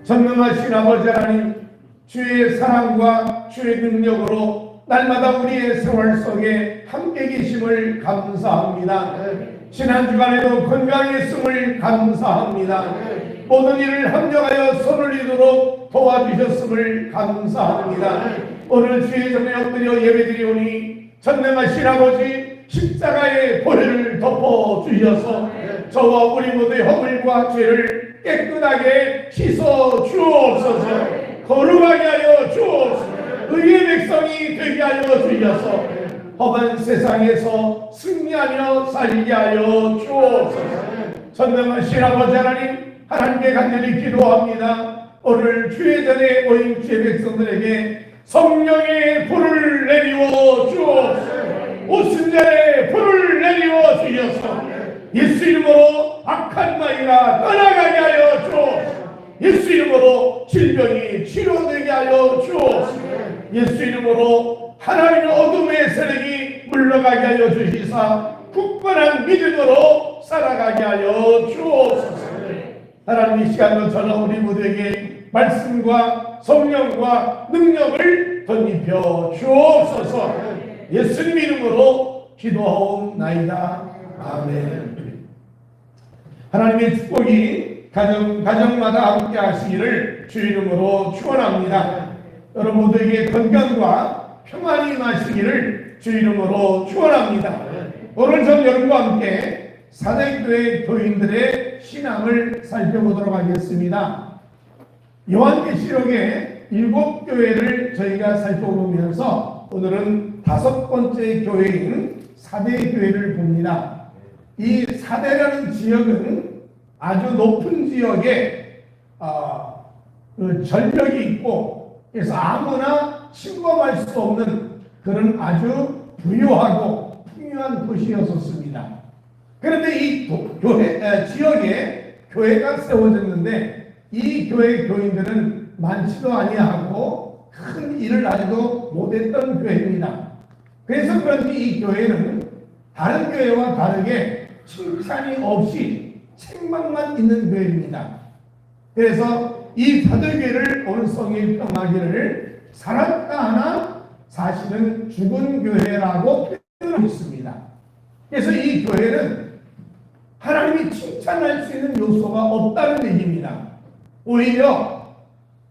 전능하신 아버지 하나님, 주의 사랑과 주의 능력으로 날마다 우리의 생활 속에 함께 계심을 감사합니다. 지난 주간에도 건강했음을 감사합니다. 모든 일을 합력하여 손을 이루도록 도와주셨음을 감사합니다. 오늘 주의 전에 엎드려 예배드리오니 전능하신 아버지, 십자가의 보혈을 덮어주셔서 저와 우리 모두의 허물과 죄를 깨끗하게 씻어 주옵소서. 거룩하게 하여 주옵소서. 의의 백성이 되게 하여 주셔서 험한 세상에서 승리하며 살게 하여 주옵소서. 전능하신 아버지 하나님, 하나님께 간절히 기도합니다. 오늘 주의 전에 모인 주의 백성들에게 성령의 불을 내리워 주옵소서. 오순절에 불을 내리워 주셔서 예수 이름으로 악한 마귀가 떠나가게 하여 주옵소서. 예수 이름으로 질병이 치료되게 하여 주옵소서. 예수 이름으로 하나님의 어둠의 세력이 물러가게 하여 주시사 굳건한 믿음으로 살아가게 하여 주옵소서. 하나님, 이 시간도 저는 우리 모두에게 말씀과 성령과 능력을 덧입혀 주옵소서. 예수님 이름으로 기도하옵나이다. 아멘. 하나님의 축복이 가정마다 함께 하시기를 주 이름으로 축원합니다. 여러분 모두에게 건강과 평안이 임하시기를 주 이름으로 축원합니다. 오늘 전 여러분과 함께 사대교회 교인들의 신앙을 살펴보도록 하겠습니다. 요한계시록의 7교회를 저희가 살펴보면서 오늘은 5번째 교회인 사대교회를 봅니다. 이 사대라는 지역은 아주 높은 지역에 전력이 있고, 그래서 아무나 침범할 수 없는 그런 아주 부유하고 풍요한 도시였었습니다. 그런데 이 지역에 교회가 세워졌는데 이 교회 교인들은 많지도 아니하고 큰 일을 아직도 못했던 교회입니다. 그래서 그런지 이 교회는 다른 교회와 다르게 칭찬이 없이 책망만 있는 교회입니다. 그래서 이 사대교회를 오늘 성경이 평하기를 살았다 하나 사실은 죽은 교회라고 표현하고 있습니다. 그래서 이 교회는 하나님이 칭찬할 수 있는 요소가 없다는 얘기입니다. 오히려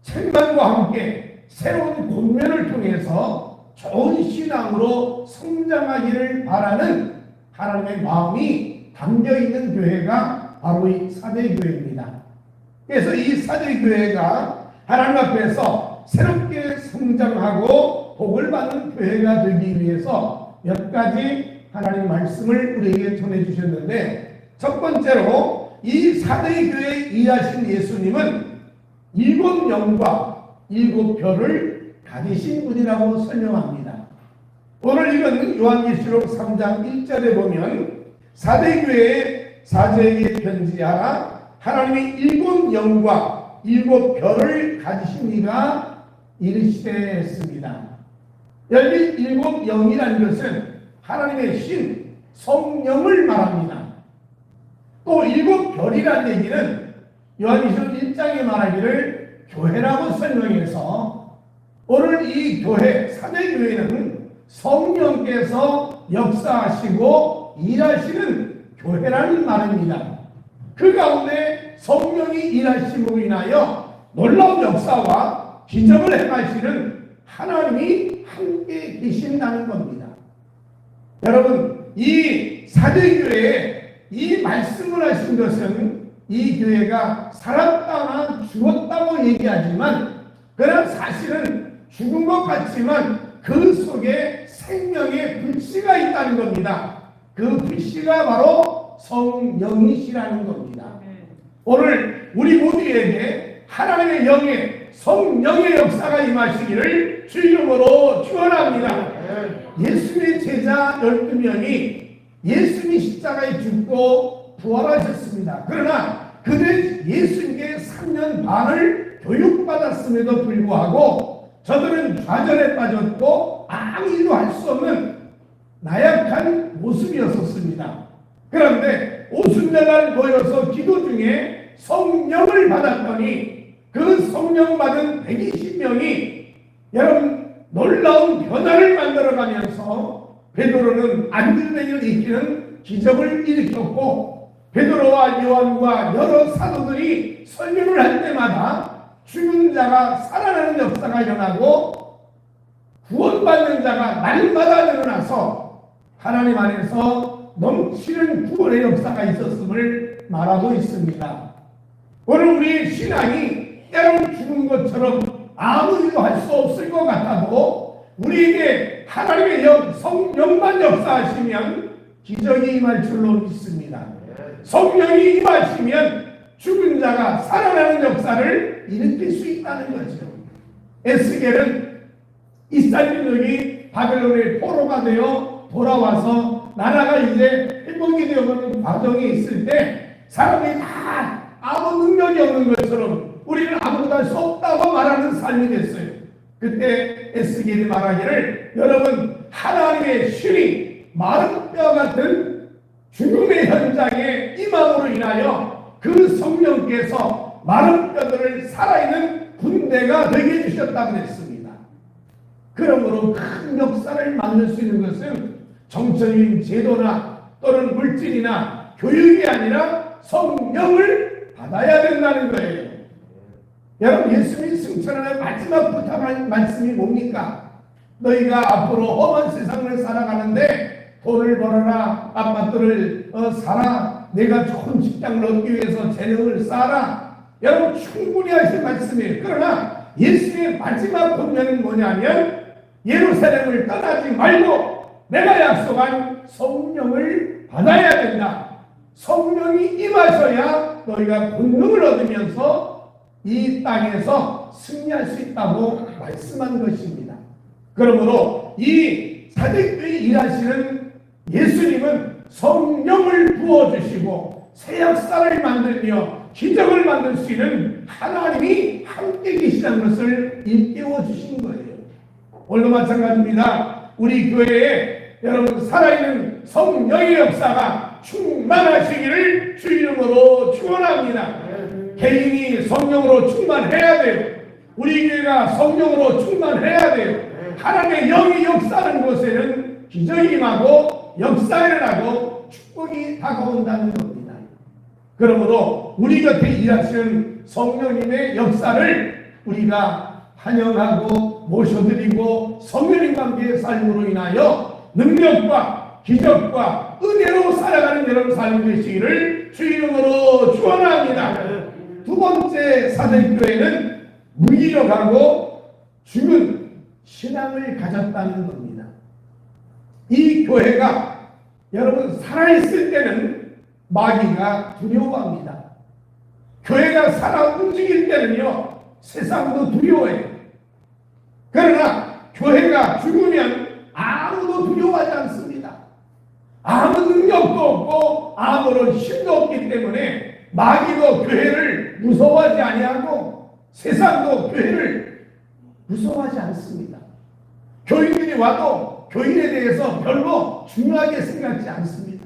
책망과 함께 새로운 권면을 통해서 좋은 신앙으로 성장하기를 바라는 하나님의 마음이 담겨있는 교회가 바로 이 사대교회입니다. 그래서 이 사대교회가 하나님 앞에서 새롭게 성장하고 복을 받는 교회가 되기 위해서 몇 가지 하나님 말씀을 우리에게 전해주셨는데, 첫 번째로 이 사대교회에 일하신 예수님은 7 영과 7 별을 가지신 분이라고 설명합니다. 오늘 읽은 요한계시록 3장 1절에 보면 사대교회의 사제에게 편지하라, 하나님이 7 영과 7 별을 가지신 이가 이르시되 했습니다. 여기 7 영이라는 것은 하나님의 신, 성령을 말합니다. 또 7 별이라는 얘기는 요한계시록 1장에 말하기를 교회라고 설명해서 오늘 이 교회, 사대교회는 성령께서 역사하시고 일하시는 교회라는 말입니다. 그 가운데 성령이 일하심으로 인하여 놀라운 역사와 기적을 행하시는 하나님이 함께 계신다는 겁니다. 여러분, 이 사대교회에 이 말씀을 하신 것은 이 교회가 살았다나 죽었다고 얘기하지만, 그러나 사실은 죽은 것 같지만 그 속에 생명의 불씨가 있다는 겁니다. 그 불씨가 바로 성령이시라는 겁니다. 오늘 우리 모두에게 하나님의 영의 성령의 역사가 임하시기를 주 이름으로 축원합니다. 예수님의 제자 12명이 예수님이 십자가에 죽고 부활하셨습니다. 그러나 그들은 예수님께 3년 반을 교육받았음에도 불구하고 저들은 좌절에 빠졌고 아무 일도 할 수 없는 나약한 모습이었었습니다. 그런데 오순절날 모여서 기도 중에 성령을 받았더니 그 성령 받은 120명이 여러분 놀라운 변화를 만들어가면서 베드로는 안들레를 일으키는 기적을 일으켰고, 베드로와 요한과 여러 사도들이 설교를 할 때마다 죽은 자가 살아나는 역사가 일어나고 구원받는 자가 날마다 일어나서 하나님 안에서 넘치는 구원의 역사가 있었음을 말하고 있습니다. 오늘 우리의 신앙이 때론 죽은 것처럼 아무 일도 할 수 없을 것 같아도 우리에게 하나님의 성령만 역사하시면 기적이 임할 줄로 믿습니다. 성령이 임하시면 죽은 자가 살아나는 역사를 일으킬 수 있다는 거죠. 에스겔은 이스라엘 민족이 바벨론의 포로가 되어 돌아와서 나라가 이제 회복이 되어가는 과정에 있을 때 사람들이 다 아무 능력이 없는 것처럼 우리는 아무것도 할 수 없다고 말하는 삶이 됐어요. 그때 에스겔이 말하기를, 여러분 하나님의 신이 마른 뼈 같은 죽음의 현장에 임함으로 인하여 그 성령께서 마른 뼈들을 살아있는 군대가 되게 해주셨다고 했습니다. 그러므로 큰 역사를 만들 수 있는 것은 정적인 제도나 또는 물질이나 교육이 아니라 성령을 받아야 된다는 거예요. 여러분, 예수님이 승천하는 마지막 부탁할 말씀이 뭡니까? 너희가 앞으로 험한 세상을 살아가는데 돈을 벌어라, 아파트를 사라, 내가 좋은 직장을 얻기 위해서 재능을 쌓아라. 여러분, 충분히 하실 말씀이에요. 그러나 예수의 마지막 권면은 뭐냐면, 예루살렘을 떠나지 말고 내가 약속한 성령을 받아야 된다. 성령이 임하셔야 너희가 권능을 얻으면서 이 땅에서 승리할 수 있다고 말씀한 것입니다. 그러므로 이 사도교회 일하시는 예수님은 성령을 부어주시고 새 역사를 만들며 기적을 만들 수 있는 하나님이 함께 계시다는 것을 일깨워 주신 거예요. 오늘도 마찬가지입니다. 우리 교회에 여러분 살아있는 성령의 역사가 충만하시기를 주 이름으로 축원합니다. 개인이 성령으로 충만해야 돼요. 우리 교회가 성령으로 충만해야 돼요. 하나님의 영이 역사하는 곳에는 기적이 임하고 역사가 일어나고 축복이 다가온다는 겁니다. 그러므로 우리 곁에 일하시는 성령님의 역사를 우리가 환영하고 모셔드리고 성령님과 함께 삶으로 인하여 능력과 기적과 은혜로 살아가는 여러분 삶이 되시기를 주 이름으로 축원합니다. 두 번째 사도교회는 무기력하고 죽은 신앙을 가졌다는 겁니다. 이 교회가 여러분 살아있을 때는 마귀가 두려워합니다. 교회가 살아 움직일 때는요 세상도 두려워해요. 그러나 교회가 죽으면 아무도 두려워하지 않습니다. 아무 능력도 없고 아무런 힘도 없기 때문에 마귀도 교회를 무서워하지 아니하고 세상도 교회를 무서워하지 않습니다. 교인들이 와도 교인에 대해서 별로 중요하게 생각지 않습니다.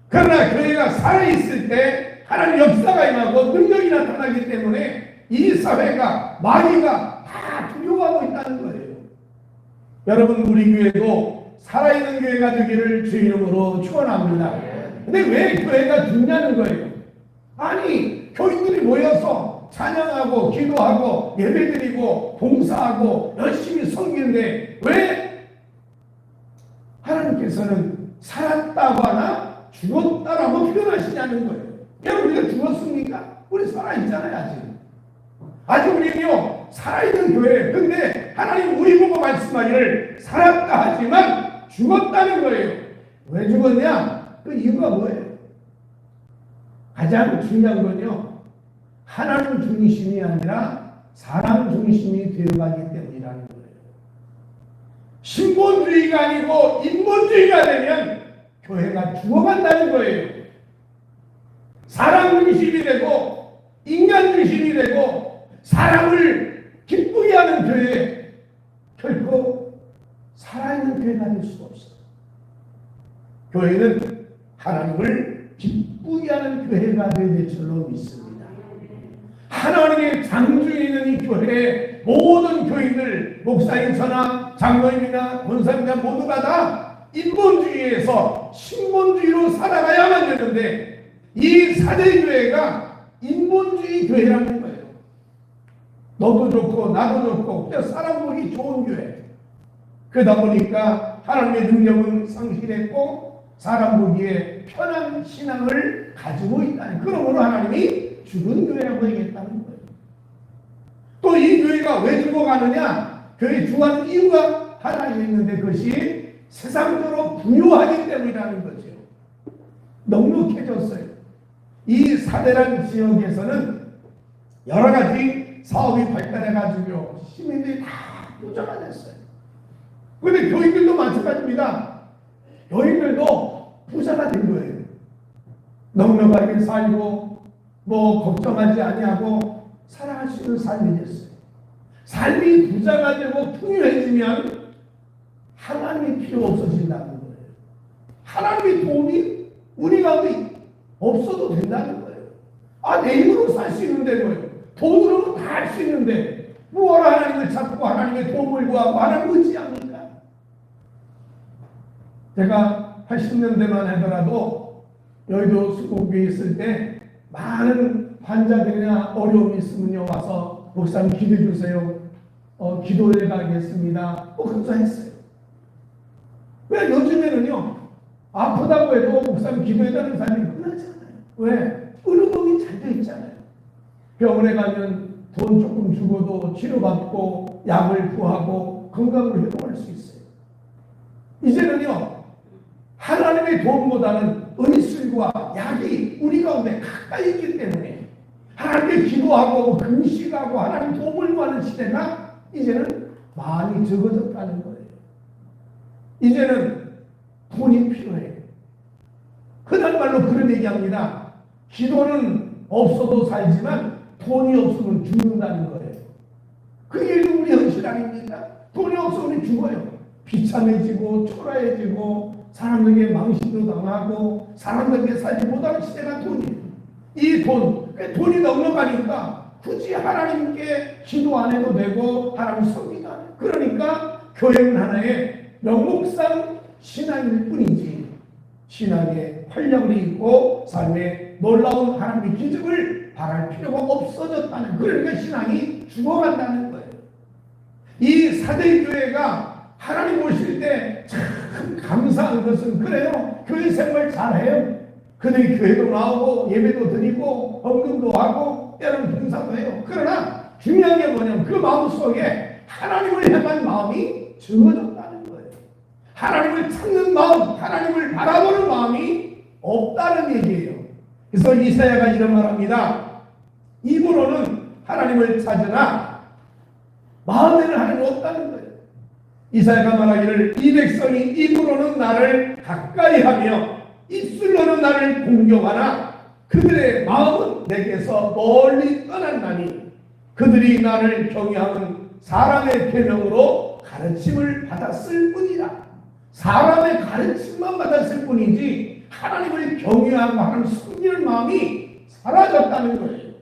그러나 교회가 살아있을 때 하나님 역사가 임하고 능력이 나타나기 때문에 이 사회가 마귀가 다 두려워하고 있다는 거예요. 여러분, 우리 교회도 살아있는 교회가 되기를 주 이름으로 축원합니다. 근데 왜 교회가 죽냐는 거예요. 아니, 교인들이 모여서 찬양하고 기도하고 예배드리고 봉사하고 열심히 섬기는데 왜 하나님께서는 살았다고 하나 죽었다라고 표현하시냐는 거예요. 여러분, 우리가 죽었습니까? 우리 살아있잖아요. 아직 우리는요 살아있는 교회. 근데 하나님 우리 보고 말씀하기를 살았다 하지만 죽었다는 거예요. 왜 죽었냐? 그 이유가 뭐예요? 가장 중요한 건요 하나님 중심이 아니라 사람 중심이 되어가기 때문이라는 거예요. 신본주의가 아니고 인본주의가 되면 교회가 죽어간다는 거예요. 사람 중심이 되고 인간 중심이 되고 사람을 기쁘게 하는 교회, 결코 살아있는 교회가 될 수가 없어요. 교회는 하나님을 기쁘게 하는 교회가 되야 될 줄로 믿습니다. 하나님의 장중에 있는 이 교회 목사님처나 장로님이나 권사님이나 모두가 다 인본주의에서 신본주의로 살아가야만 되는데 이 사대교회가 인본주의 교회라는 거예요. 너도 좋고 나도 좋고 그냥 사람 보기 좋은 교회. 그러다 보니까 하나님의 능력은 상실했고 사람 보기에 편한 신앙을 가지고 있다는, 그러므로 하나님이 죽은 교회라고 얘기했다는 거예요. 또 이 교회가 왜 죽어가느냐? 교회 죽어가는 이유가 하나 있는데 그것이 세상적으로 부유하기 때문이라는 거죠. 넉넉해졌어요. 이 사대란 지역에서는 여러 가지 사업이 발달해가지고 시민들이 다 부자가 됐어요. 그런데 교인들도 마찬가지입니다. 교인들도 부자가 된 거예요. 넉넉하게 살고 뭐 걱정하지 아니하고 살아갈 수 있는 삶이 됐어요. 삶이 부자가 되고 풍요해지면 하나님이 필요 없어진다는 거예요. 하나님의 도움이 우리 가운데 없어도 된다는 거예요. 아, 내 힘으로 살 수 있는데 뭐예요? 돈으로 다 할 수 있는데 뭐하러 하나님을 찾고 하나님의 도움을 구하고 하나님을 의지합니까? 제가 80년대만 하더라도 여의도 수공교에 있을 때 많은 환자들이나 어려움이 있으면요 와서 목사님 기도해 주세요. 기도해 가겠습니다. 감사했어요. 왜 요즘에는요 아프다고 해도 목사님 기도해달라는 사람이 흔하잖아요. 왜? 의료봉이 잘 돼 있잖아요. 병원에 가면 돈 조금 주고도 치료받고 약을 구하고 건강을 회복할 수 있어요. 이제는요 하나님의 도움보다는 의술과 약이 우리 가운데 가까이 있기 때문에 하나님께 기도하고 금식하고 하나님 도움을 구하는 시대가 이제는 많이 적어졌다는 거예요. 이제는 돈이 필요해요. 흔한 말로 그런 얘기합니다. 기도는 없어도 살지만 돈이 없으면 죽는다는 거예요. 그게 우리 현실 아닙니까? 돈이 없으면 죽어요. 비참해지고 초라해지고 사람들에게 망신도 당하고 사람들에게 살지 못하는 시대가 돈이에요. 이 돈이 넉넉하니까 굳이 하나님께 기도 안 해도 되고 하나님 섬기도 안 해요. 그러니까 교회는 하나의 명목상 신앙일 뿐이지 신앙에 활력이 있고 삶에 놀라운 하나님의 기적을 바랄 필요가 없어졌다는, 그러니까 신앙이 죽어간다는 거예요. 이 사대교회가 하나님 오실 때 참 감사한 것은 그래요. 교회 생활 잘해요. 그들이 교회도 나오고 예배도 드리고 헌금도 하고 때로는 봉사도 해요. 그러나 중요한 게 뭐냐면 그 마음속에 하나님을 향한 마음이 적어졌다는 거예요. 하나님을 찾는 마음, 하나님을 바라보는 마음이 없다는 얘기예요. 그래서 이사야가 이런 말합니다. 입으로는 하나님을 찾으나 마음에는 하나님이 없다는 거예요. 이사야가 말하기를 이 백성이 입으로는 나를 가까이하며 입술로는 나를 공경하나 그들의 마음은 내게서 멀리 떠난다니 그들이 나를 경외하는 사람의 계명으로 가르침을 받았을 뿐이라. 사람의 가르침만 받았을 뿐이지 하나님을 경외하고 하나님 섬기는 마음이 사라졌다는 거예요.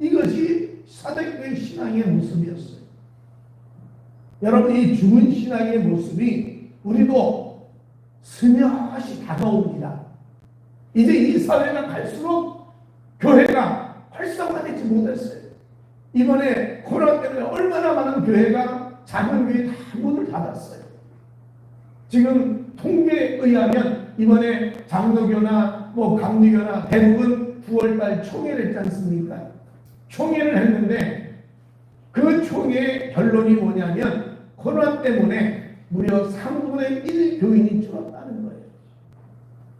이것이 사대교회 신앙의 모습이었어요. 여러분, 이 죽은 신앙의 모습이 우리도 스며시 다가옵니다. 이제 이 사회가 갈수록 교회가 활성화되지 못했어요. 이번에 코로나 때문에 얼마나 많은 교회가 작은 교회 다 문을 닫았어요. 지금 통계에 의하면 이번에 장로교나 감리교나 대부분 9월달 총회를 했지 않습니까? 총회를 했는데 그 총회의 결론이 뭐냐면 코로나 때문에 무려 3분의 1 교인이 줄었다는 거예요.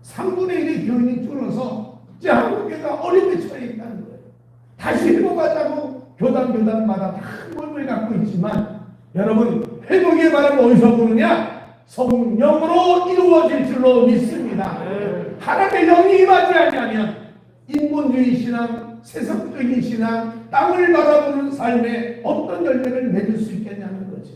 3분의 1의 교인이 줄어서 이제 한국교회가 어려움에 처해 있다는 거예요. 다시 회복하자고 교단마다 다 모임을 갖고 있지만 여러분, 회복의 바람은 어디서 부느냐? 성령으로 이루어질 줄로 믿습니다. 하나님의 영이 임하지 아니하면 인본주의 신앙, 세속적인 신앙, 땅을 바라보는 삶에 어떤 열매를 맺을 수 있겠냐는 거죠.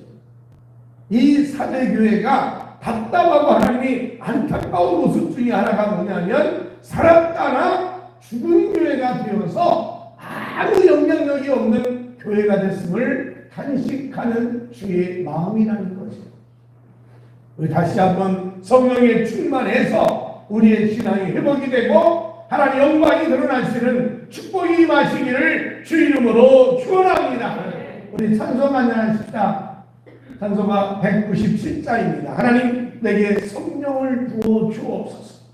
이 사대교회가 답답하고 하나님이 안타까운 모습 중에 하나가 뭐냐면 살았다나 죽은 교회가 되어서 아무 영향력이 없는 교회가 됐음을 간직하는 주의 마음이라는 것이죠. 우리 다시 한번 성령에 충만해서 우리의 신앙이 회복이 되고 하나님 영광이 드러나시는 축복이 임하시기를 주 이름으로 축원합니다. 우리 찬송 한잔하십시다. 찬송가 197자입니다. 하나님 내게 성령을 부어 주옵소서.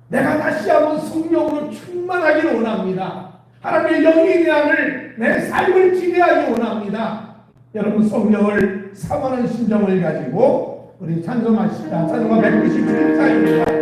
내가 다시 한번 성령으로 충만하기를 원합니다. 하나님의 영이함을 내 삶을 지배하기 원합니다. 여러분 성령을 사모하는 심정을 가지고 우리 찬송하십시다. 찬송가 197자입니다.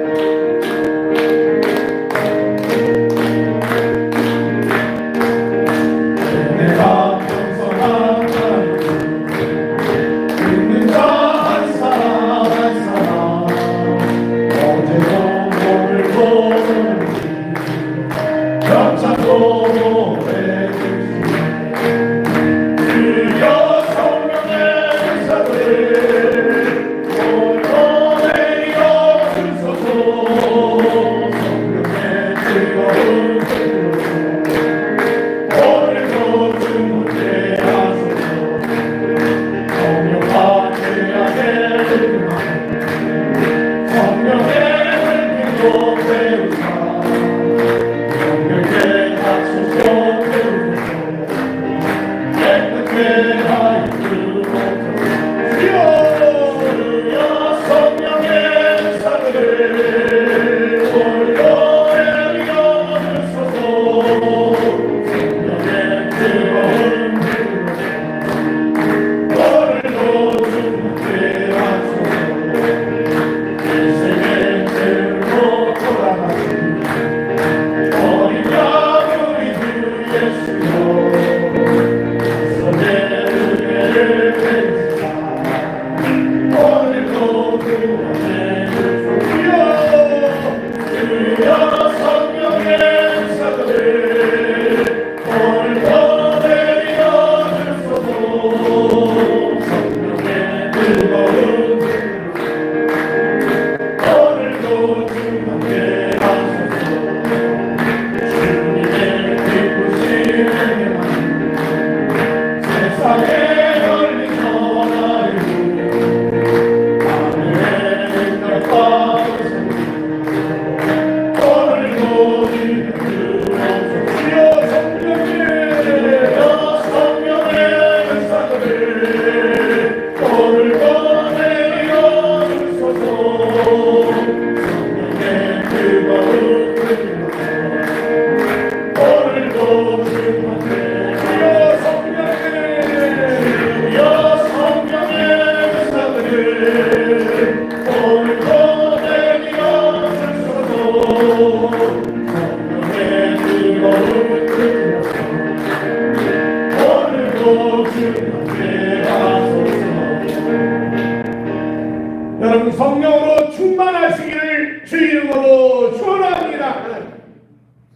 여러분 성령으로 충만하시기를 주 이름으로 축원합니다.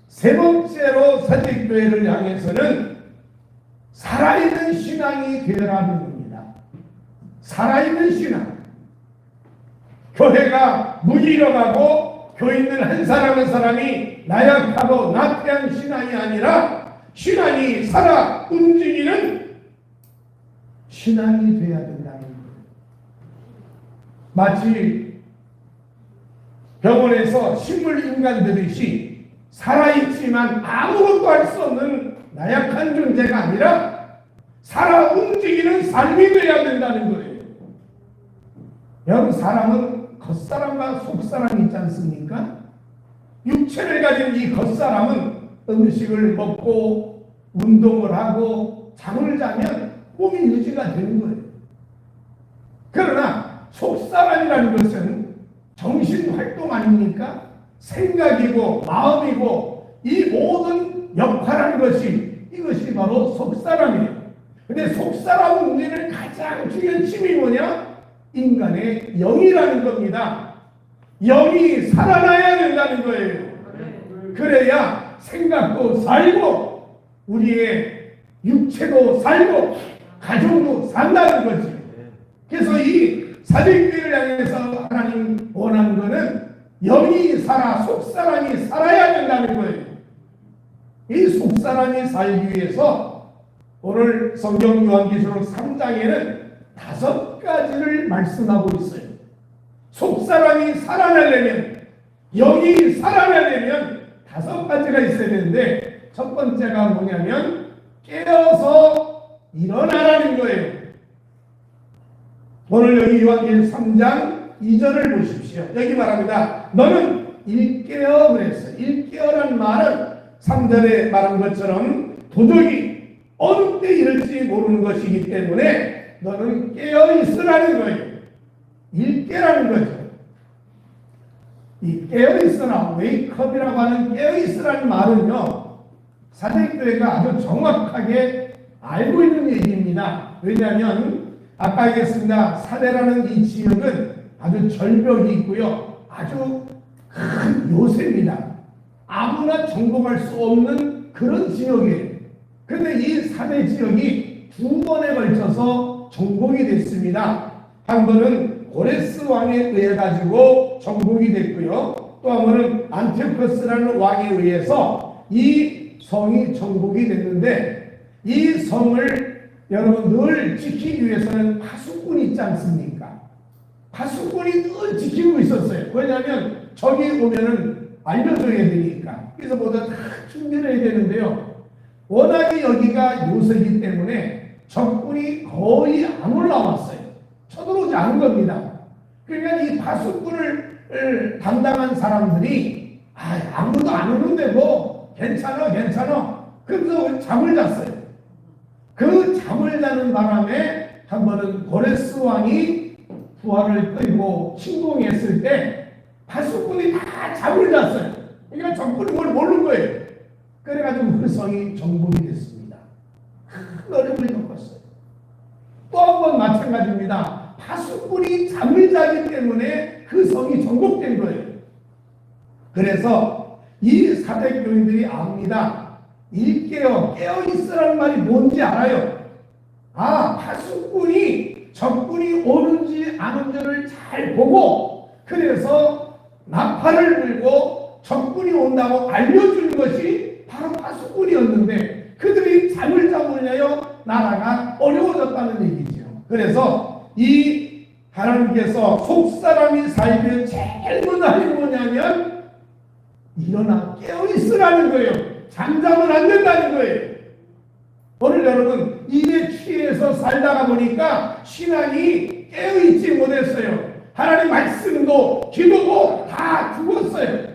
세 번째로 사직교회를 향해서는 살아있는 신앙이 되어라는 겁니다. 살아있는 신앙. 교회가 무기력하고 교인들 한 사람 한 사람이 나약하고 나태한 신앙이 아니라 신앙이 살아 움직이는 신앙이 되어야 된다는 거예요. 마치 병원에서 식물 인간들이시 살아있지만 아무것도 할 수 없는 나약한 존재가 아니라 살아 움직이는 삶이 되어야 된다는 거예요. 여러분 사람은 겉사람과 속사람이 있지 않습니까? 육체를 가진 이 겉사람은 음식을 먹고 운동을 하고 잠을 자면 몸이 유지가 되는 거예요. 그러나 속사람이라는 것은 정신활동 아닙니까? 생각이고 마음이고 이 모든 역할하는 것이 이것이 바로 속사람이에요. 근데 속사람 문제는 가장 중요한 힘이 뭐냐? 인간의 영이라는 겁니다. 영이 살아나야 된다는 거예요. 그래야 생각도 살고 우리의 육체도 살고 가정도 산다는 거지. 그래서 이 사직교회를 향해서 하나님 원하는 것은 영이 살아 속사람이 살아야 된다는 거예요. 이 속사람이 살기 위해서 오늘 성경 요한계시록 3장에는 5가지를 말씀하고 있어요. 속사람이 살아나려면, 영이 살아나려면 5가지가 있어야 되는데, 첫 번째가 뭐냐면 깨어서 일어나라는 거예요. 오늘 여기 요한계시록 3장 2절을 보십시오. 여기 말합니다. 너는 일깨어 그랬어요. 일깨어란 말은 3절에 말한 것처럼 도적이 어느 때 이럴지 모르는 것이기 때문에 너는 깨어 있으라는 거예요. 일깨라는 거죠. 이 깨어 있으라, 웨이크업이라고 하는 깨어 있으라는 말은요, 사대교회가 아주 정확하게 알고 있는 얘기입니다. 왜냐하면 아까 얘기했습니다. 사대라는 이 지역은 아주 절벽이 있고요, 아주 큰 요새입니다. 아무나 정복할 수 없는 그런 지역이에요. 그런데 이 사대 지역이 2번에 걸쳐서 정복이 됐습니다. 한 번은 고레스 왕에 의해 가지고 정복이 됐고요, 또 한 번은 안티오코스라는 왕에 의해서 이 성이 정복이 됐는데, 이 성을 여러분 늘 지키기 위해서는 파수꾼이 있지 않습니까? 파수꾼이 늘 지키고 있었어요. 왜냐하면 적이 오면은 알려줘야 되니까. 그래서 모두 다 준비를 해야 되는데요, 워낙에 여기가 요새이기 때문에 적군이 거의 안 올라왔어요. 쳐들어오지 않은 겁니다. 그러니까 이 파수꾼을 담당한 사람들이 아무도 안 오는데 뭐 괜찮아 그래서 잠을 잤어요. 그 잠을 자는 바람에 한 번은 고레스 왕이 부하를 끌고 침공했을 때 파수꾼이 다 잠을 잤어요. 그러니까 적군이 뭘 모르는 거예요. 그래가지고 그 성이 정복이 됐습니다. 큰 어려움을 겪었어요. 또 한 번 마찬가지입니다. 파수꾼이 잠을 자기 때문에 그 성이 정복된 거예요. 그래서 이 사대 교인들이 압니다. 깨어 있으라는 말이 뭔지 알아요. 파수꾼이 적군이 오는지 안 오는지를 잘 보고, 그래서 나팔을 불고 적군이 온다고 알려주는 것이 바로 파수꾼이었는데, 그들이 잠을 잠으려요 나라가 어려워졌다는 얘기죠. 그래서 이 하나님께서 속사람이 살면 제일 먼저 하는 게 뭐냐면 일어나 깨어있으라는 거예요. 잠자면 안 된다는 거예요. 오늘 여러분 일에 취해서 살다가 보니까 신앙이 깨어있지 못했어요. 하나님 말씀도 기도도 다 죽었어요.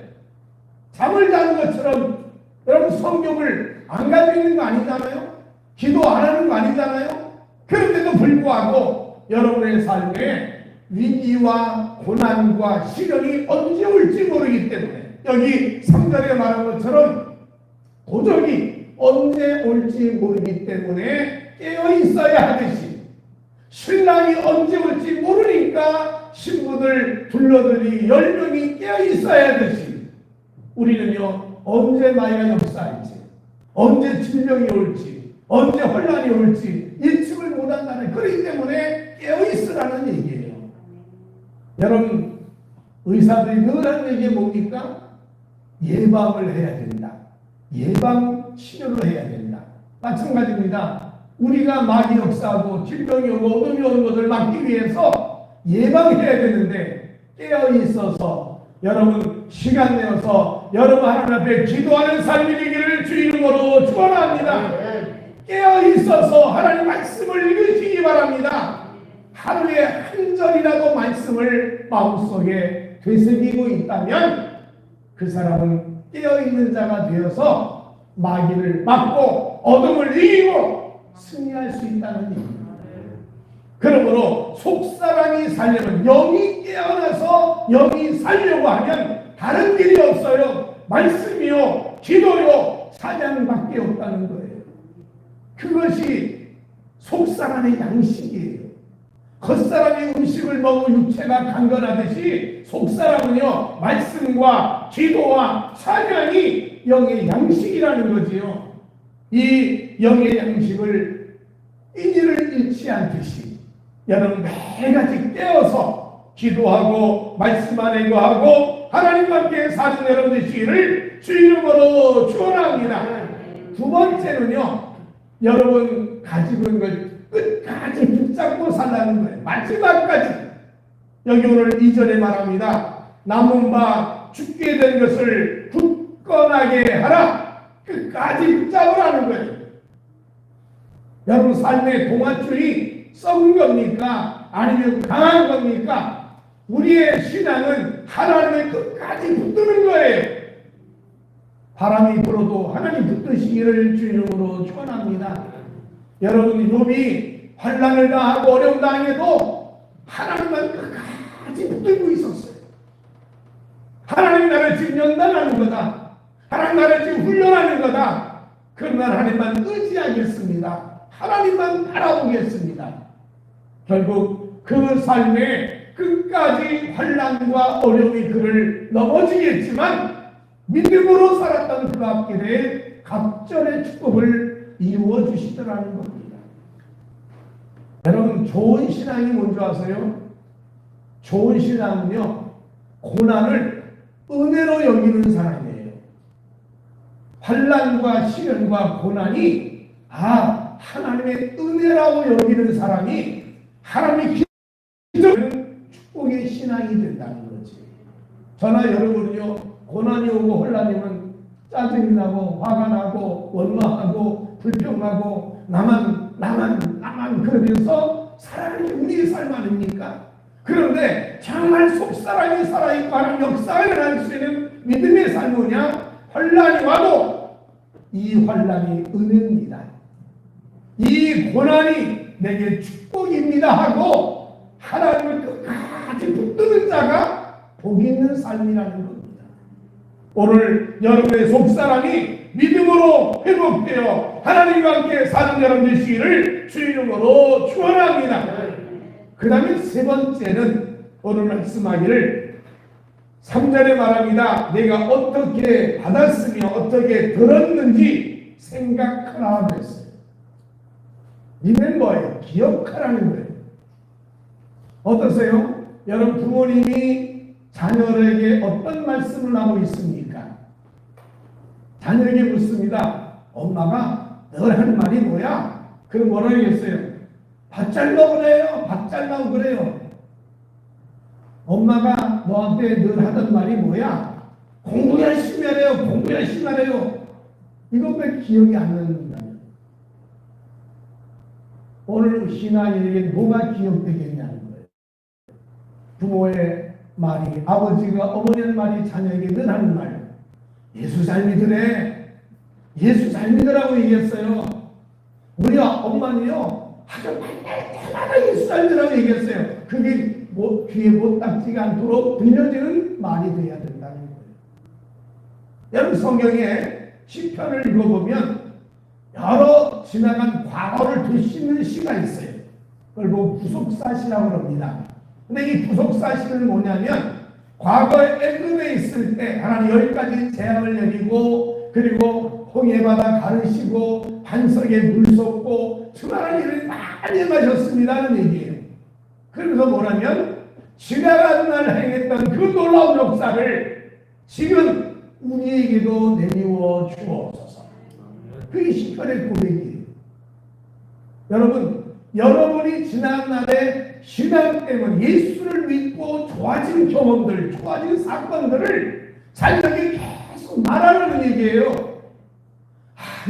잠을 자는 것처럼 여러분 성경을 안 가지고 있는 거 아니잖아요. 기도 안 하는 거 아니잖아요. 그런데도 불구하고 여러분의 삶에 위기와 고난과 시련이 언제 올지 모르기 때문에, 여기 3절에 말한 것처럼 도적이 언제 올지 모르기 때문에 깨어 있어야 하듯이, 신랑이 언제 올지 모르니까 신부들 둘러들이 10명이 깨어 있어야 하듯이, 우리는요 언제 마귀가 역사할지, 언제 질병이 올지, 언제 혼란이 올지 예측을 못한다는, 그렇기 때문에 깨어있으라는 얘기예요. 여러분 의사들이 늘 하는 얘기 뭡니까? 예방을 해야 된다. 예방 치료를 해야 된다. 마찬가지입니다. 우리가 마귀 역사하고 질병이 오고 어둠이 오는 것을 막기 위해서 예방해야 되는데, 깨어있어서 여러분 시간 내어서 여러분 하나님 앞에 기도하는 삶이 되기를 주 이름으로 축원합니다. 깨어있어서 하나님 말씀을 읽으시기 바랍니다. 하루에 한 절이라도 말씀을 마음속에 되새기고 있다면 그 사람은 깨어있는 자가 되어서 마귀를 막고 어둠을 이기고 승리할 수 있다는 얘기입니다. 그러므로 속사람이 살려면, 영이 깨어나서 영이 살려고 하면 다른 길이 없어요. 말씀이요, 기도요, 사냥밖에 없다는 거예요. 그것이 속사람의 양식이에요. 겉사람이 음식을 먹고 육체가 강건하듯이 속사람은요 말씀과 기도와 사냥이 영의 양식이라는 거지요. 이 영의 양식을 인의를 잃지 않듯이 여러분 매일같이 깨어서 기도하고 말씀 안에 거하고 하나님과 함께 사는 여러분 되시기를 주 이름으로 축원합니다. 두 번째는요, 여러분 그 가지고 있는 걸 끝까지 붙잡고 살라는 거예요. 마지막까지. 여기 오늘 2절에 말합니다. 남은 바 죽게 된 것을 굳건하게 하라. 끝까지 붙잡으라는 거예요. 여러분 삶의 동아줄이 썩은 겁니까? 아니면 강한 겁니까? 우리의 신앙은 하나님의 끝까지 붙드는 거예요. 바람이 불어도 하나님 붙드시기를 주님으로 축원합니다. 여러분 욥이 환난을 당하고 어려움 당해도 하나님만 끝까지 붙들고 있었어요. 하나님 나를 지금 연단하는 거다. 하나님 나를 지금 훈련하는 거다. 그러나 하나님만 의지하겠습니다. 하나님만 바라보겠습니다. 결국 그 삶에 끝까지 환난과 어려움이 그를 넘어지겠지만 믿음으로 살았던 그 앞길에 갑절의 축복을 이루어 주시더라는 겁니다. 여러분 좋은 신앙이 뭔지 아세요? 좋은 신앙은요 고난을 은혜로 여기는 사람이에요. 환난과 시련과 고난이 하나님의 은혜라고 여기는 사람이 하나님의 기도는 축복의 신앙이 된다는 거지. 저나 여러분은요 고난이 오고 혼란이면 짜증이 나고 화가 나고 원망하고 불평하고 나만 그러면서 살아가는 게 우리의 삶 아닙니까? 그런데 정말 속사람이 살아있고 하는 역사를 할 수 있는 믿음의 삶이 뭐냐? 혼란이 와도 이 혼란이 은혜입니다. 이 고난이 내게 축복입니다 하고 하나님을 끝까지 붙드는 자가 복 있는 삶이라는 겁니다. 오늘 여러분의 속사람이 믿음으로 회복되어 하나님과 함께 사는 여러분 되시기를 주 이름으로 축원합니다. 그 다음에 세 번째는 오늘 말씀하기를 3절에 말합니다. 내가 어떻게 받았으며 어떻게 들었는지 생각하라 했어요. 이는 뭐예요? 기억하라는 거예요. 어떠세요? 여러분 부모님이 자녀에게 어떤 말씀을 하고 있습니까? 자녀에게 묻습니다. 엄마가 늘 하는 말이 뭐야? 그럼 뭐라 하겠어요? 밥 잘 먹으래요. 밥 잘 먹으래요. 엄마가 너한테 늘 하던 말이 뭐야? 공부 열심히 하래요. 공부 열심히 하래요. 이것 왜 기억이 안 나는가? 오늘 신앙인에게 뭐가 기억되겠냐는 거예요. 부모의 말이, 아버지가 어머니의 말이 자녀에게 늘 하는 말. 예수 잘 믿으래. 예수 잘 믿으라고 얘기했어요. 우리 엄마는요, 아주 맨날 때마다 예수 잘 믿으라고 얘기했어요. 그게 귀에 못 닿지가 않도록 들려지는 말이 돼야 된다는 거예요. 여러분 성경에 시편을 읽어보면 여러 지나간 과거를 되씹는 시가 있어요. 그걸 보고 구속사시라고 합니다. 근데 이 구속사시는 뭐냐면 과거에 애굽에 있을 때 하나님 10가지 재앙을 내리고 그리고 홍해바다 가르시고 반석에 물 쏟고 수많은 일을 많이 행하셨습니다는 얘기예요. 그래서 뭐냐면 지나간 날 행했던 그 놀라운 역사를 지금 우리에게도 내리워 주옵소서. 그게 시편의 고백이에요. 여러분이 지난 날의 신앙 때문에 예수를 믿고 좋아진 경험들, 좋아진 사건들을 자녀에게 계속 말하는 얘기예요.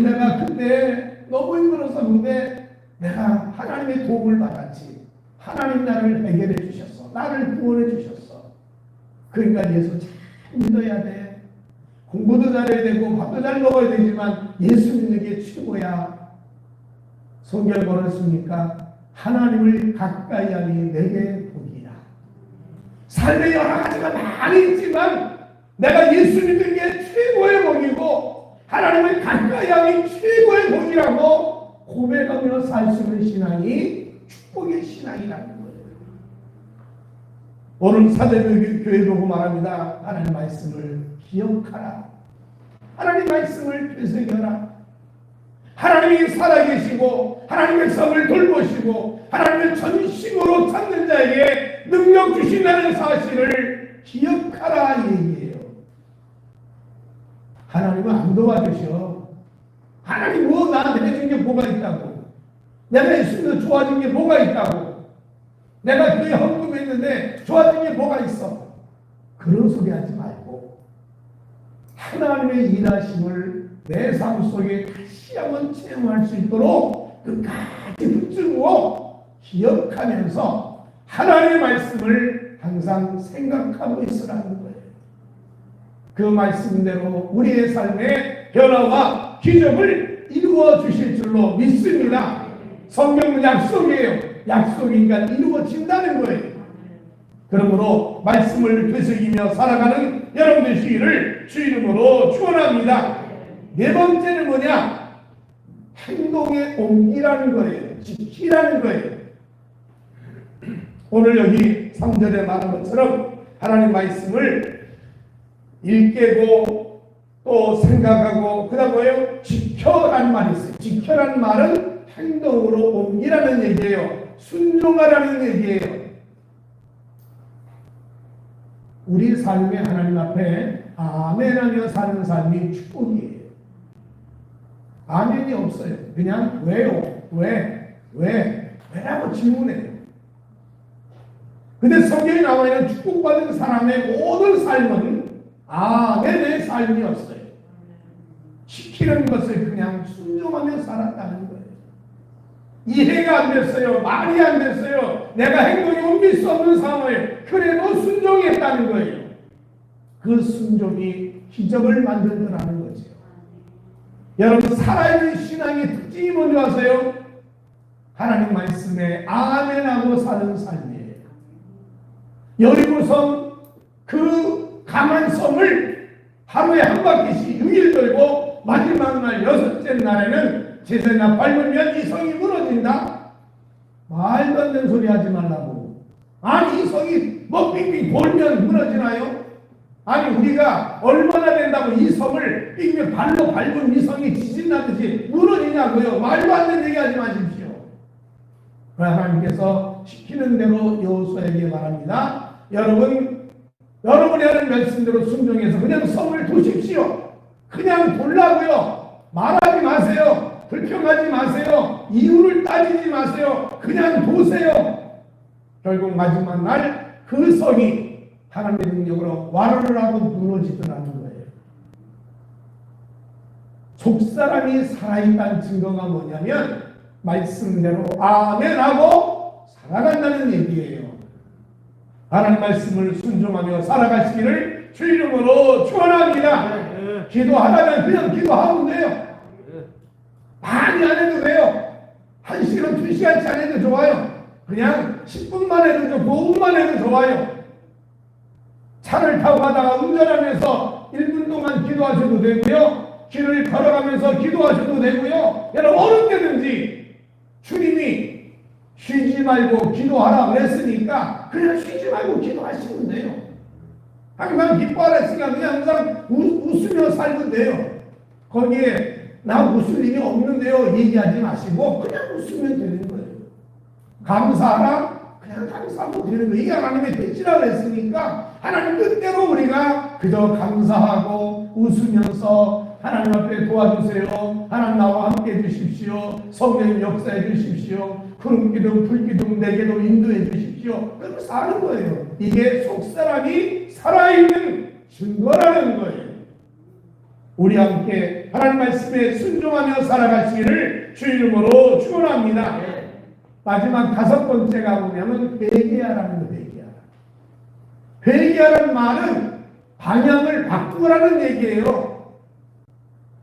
내가 그때 너무 힘들었었는데 내가 하나님의 도움을 받았지. 하나님 나를 해결해 주셨어. 나를 구원해 주셨어. 그러니까 예수 잘 믿어야 돼. 공부도 잘해야 되고 밥도 잘 먹어야 되지만 예수 믿는 게 최고야. 성경 뭐랬습니까? 하나님을 가까이 하니 내게 복이라. 삶에 여러 가지가 많이 있지만 내가 예수 믿는 게 최고의 복이고 하나님을 가까이 하니 최고의 복이라고 고백하며 살 수 있는 신앙이 축복의 신앙이라는 거예요. 오늘 사대교회 보고 말합니다. 하나님 말씀을 기억하라. 하나님 말씀을 되새겨라. 하나님이 살아계시고 하나님의 성을 돌보시고 하나님의 전심으로 찾는 자에게 능력 주신다는 사실을 기억하라 얘기해요. 하나님은 안 도와주셔. 하나님 뭐 나한테 해준 게 뭐가 있다고. 내가 있으면 좋아진 게 뭐가 있다고? 내가 교회 헌금했는데 좋아진 게 뭐가 있어? 그런 소리 하지 말고 하나님의 일하심을 내 삶 속에 다시 한번 체험할 수 있도록 끝까지 붙들고 기억하면서 하나님의 말씀을 항상 생각하고 있으라는 거예요. 그 말씀대로 우리의 삶의 변화와 기적을 이루어 주실 줄로 믿습니다. 성경은 약속이에요. 약속이니까 이루어진다는 거예요. 그러므로 말씀을 되새기며 살아가는 여러분 되시기를 주 이름으로 축원합니다. 네 번째는 뭐냐? 행동에 옮기라는 거예요. 지키라는 거예요. 오늘 여기 3절에 말한 것처럼 하나님 말씀을 읽고 또 생각하고 그 다음 뭐예요? 지켜라는 말이 있어요. 지켜라는 말은 행동으로 옮기라는 얘기예요. 순종하라는 얘기예요. 우리 삶의 하나님 앞에 아멘하며 사는 삶이 축복이에요. 아멘이 없어요. 그냥 왜요? 왜라고 질문해요. 근데 성경에 나와 있는 축복받은 사람의 모든 삶은 아멘의 삶이었어요. 시키는 것을 그냥 순종하며 살았다는 거예요. 이해가 안 됐어요. 말이 안 됐어요. 내가 행동이 옮길 수 없는 상황을 그래도 순종했다는 거예요. 그 순종이 기적을 만들더라는 거죠. 여러분 살아있는 신앙의 특징이 뭔지 아세요? 하나님 말씀에 아멘하고 사는 삶이에요. 여리고성 그 강한 섬을 하루에 한 바퀴씩 6일 돌고 마지막 날 6째 날에는 제사나 밟으면 이 성이 무너진다? 말도 안 되는 소리 하지 말라고. 아니 이 성이 뭐 빙빙 돌면 무너지나요? 아니 우리가 얼마나 된다고 이 성을 빙빙 발로 밟은 이 성이 지진나듯이 무너지냐고요. 말도 안 되는 얘기 하지 마십시오. 하나님께서 시키는 대로 여호수아에게 말합니다. 여러분이 하는 말씀대로 순종해서 그냥 성을 두십시오. 그냥 돌라고요. 말하지 마세요. 불평하지 마세요. 이유를 따지지 마세요. 그냥 도세요. 결국 마지막 날 그 성이 하나님의 능력으로 와르르 하고 무너지더라는 거예요. 속사람이 살아있다는 증거가 뭐냐면 말씀대로 아멘하고 살아간다는 얘기예요. 하나님 말씀을 순종하며 살아가시기를 주 이름으로 축원합니다. 기도하라면 그냥 기도하면 돼요. 많이 안 해도 돼요. 1시간, 2시간치 안 해도 좋아요. 그냥 10분만 해도 좋고 5분만 해도 좋아요. 차를 타고 가다가 운전하면서 1분 동안 기도하셔도 되고요. 길을 걸어가면서 기도하셔도 되고요. 여러분 어느 때든지 주님이 쉬지 말고 기도하라 그랬으니까 그냥 쉬지 말고 기도하시면 돼요. 항상 기뻐하라 했으니까 그냥 항상 웃으며 살면 돼요. 거기에 나 웃을 일이 없는데요 얘기하지 마시고 그냥 웃으면 되는 거예요. 감사하라? 그냥 감사하면 되는 거예요. 이게 하나님의 뜻이라고 했으니까 하나님 뜻대로 우리가 그저 감사하고 웃으면서 하나님 앞에 도와주세요. 하나님 나와 함께 해주십시오. 성령 역사해 주십시오. 구름기둥 불기둥 내게도 인도해 주십시오. 그렇게 사는 거예요. 이게 속사람이 살아있는 증거라는 거예요. 우리 함께 하나님 말씀에 순종하며 살아가시기를 주 이름으로 축원합니다. 마지막 5번째가 뭐냐면 회개하라는 거예요. 회개하라는 말은 방향을 바꾸라는 얘기예요.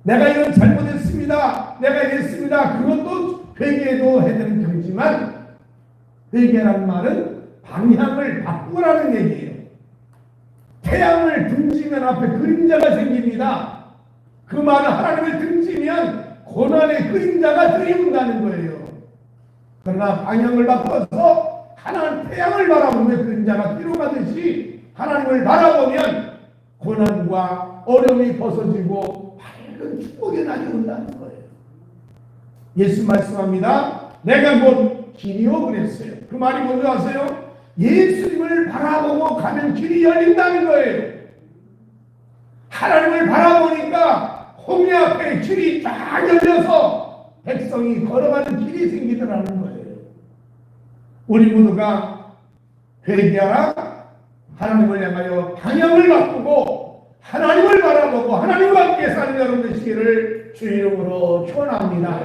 내가 이건 잘못했습니다. 내가 이랬습니다. 그것도 회개도 해야 되는 경지만 회개라는 말은 방향을 바꾸라는 얘기예요. 태양을 등지면 앞에 그림자가 생깁니다. 그 말은 하나님을 등지면 고난의 그림자가 들이운다는 거예요. 그러나 방향을 바꿔서 하나님 태양을 바라보면 그림자가 뛰어가듯이 하나님을 바라보면 고난과 어려움이 벗어지고 밝은 축복의 날이 온다는 거예요. 예수 말씀합니다. 내가 곧 길이요 그랬어요. 그 말이 뭔지 아세요? 예수님을 바라보고 가면 길이 열린다는 거예요. 하나님을 바라보니까 홍해 앞에 길이 쫙 열려서 백성이 걸어가는 길이 생기더라는 거예요. 우리 모두가 회개하라, 하나님을 향하여 방향을 바꾸고 하나님을 바라보고 하나님과 함께 사는 여러분 되시기를 주 이름으로 축원합니다.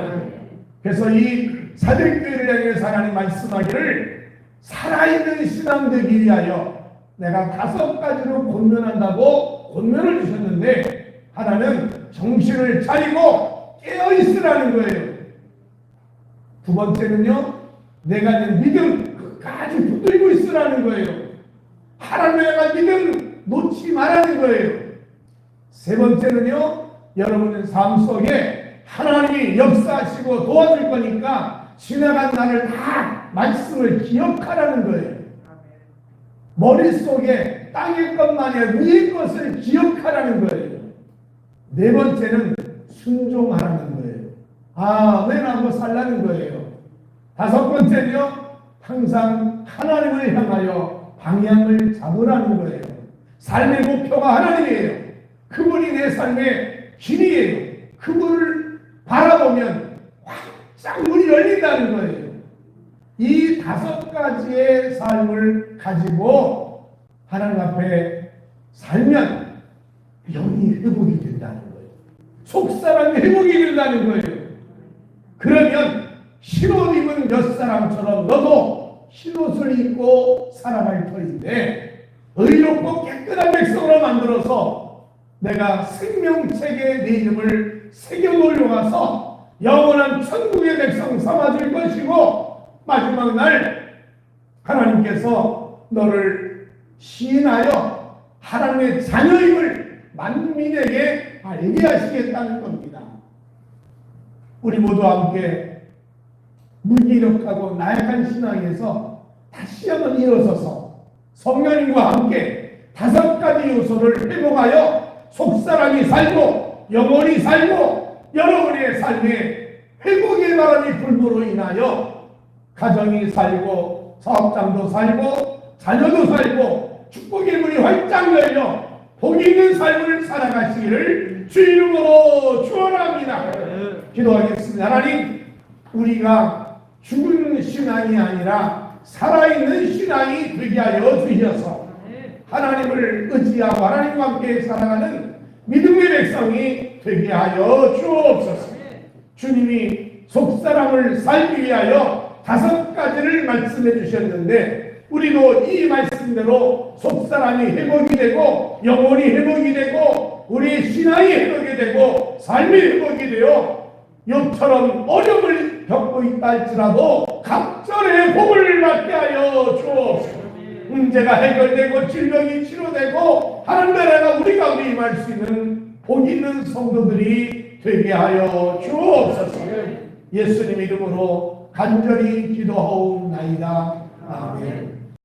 그래서 이 사도행전을 향해서 하나님 말씀하기를 살아있는 신앙 되기 위하여 내가 5가지로 권면한다고 권면을 주셨는데, 하나는 정신을 차리고 깨어있으라는 거예요. 두 번째는요, 내가 있는 믿음 끝까지 붙들고 있으라는 거예요. 하나님에 대한 믿음 놓지 말라는 거예요. 세 번째는요, 여러분의 삶 속에 하나님이 역사하시고 도와줄 거니까 지나간 날을 다 말씀을 기억하라는 거예요. 머릿속에 땅의 것만 아니라 위의 것을 기억하라는 거예요. 네 번째는 순종하라는 거예요. 아멘 하고 살라는 거예요. 다섯 번째는요, 항상 하나님을 향하여 방향을 잡으라는 거예요. 삶의 목표가 하나님이에요. 그분이 내 삶의 길이에요. 그분을 바라보면 확 문이 열린다는 거예요. 이 5가지의 삶을 가지고 하나님 앞에 살면 영이 회복이 된다는 거예요. 속사람이 회복이 된다는 거예요. 그러면 흰옷 입은 몇 사람처럼 너도 흰옷을 입고 살아갈 터인데, 의롭고 깨끗한 백성으로 만들어서 내가 생명책에 네 이름을 새겨놓으려 와서 영원한 천국의 백성 삼아줄 것이고, 마지막 날 하나님께서 너를 시인하여 하나님의 자녀임을 만민에게 알게 하시겠다는 겁니다. 우리 모두 함께 무기력하고 나약한 신앙에서 다시 한번 일어서서 성령님과 함께 5가지 요소를 회복하여 속사람이 살고 영혼이 살고 여러분의 삶에 회복의 바람이 불므로 인하여 가정이 살고 사업장도 살고 자녀도 살고 축복의 문이 활짝 열려 복 있는 삶을 살아가시기를 주 이름으로 축원합니다. 기도하겠습니다. 하나님, 우리가 죽은 신앙이 아니라 살아있는 신앙이 되게 하여 주셔서 하나님을 의지하고 하나님과 함께 살아가는 믿음의 백성이 되게 하여 주옵소서. 주님이 속사람을 살기 위하여 5가지를 말씀해 주셨는데, 우리도 이 말씀대로 속사람이 회복이 되고 영혼이 회복이 되고 우리의 신앙이 회복이 되고 삶이 회복이 되어 욥처럼 어려움을 겪고 있다 할지라도 갑절의 복을 받게 하여 주옵소서. 문제가 해결되고 질병이 치료되고 하나님 나라가 우리 가운데 임할 수 있는 복 있는 성도들이 되게 하여 주옵소서. 예수님 이름으로 간절히 기도하옵나이다. 아멘.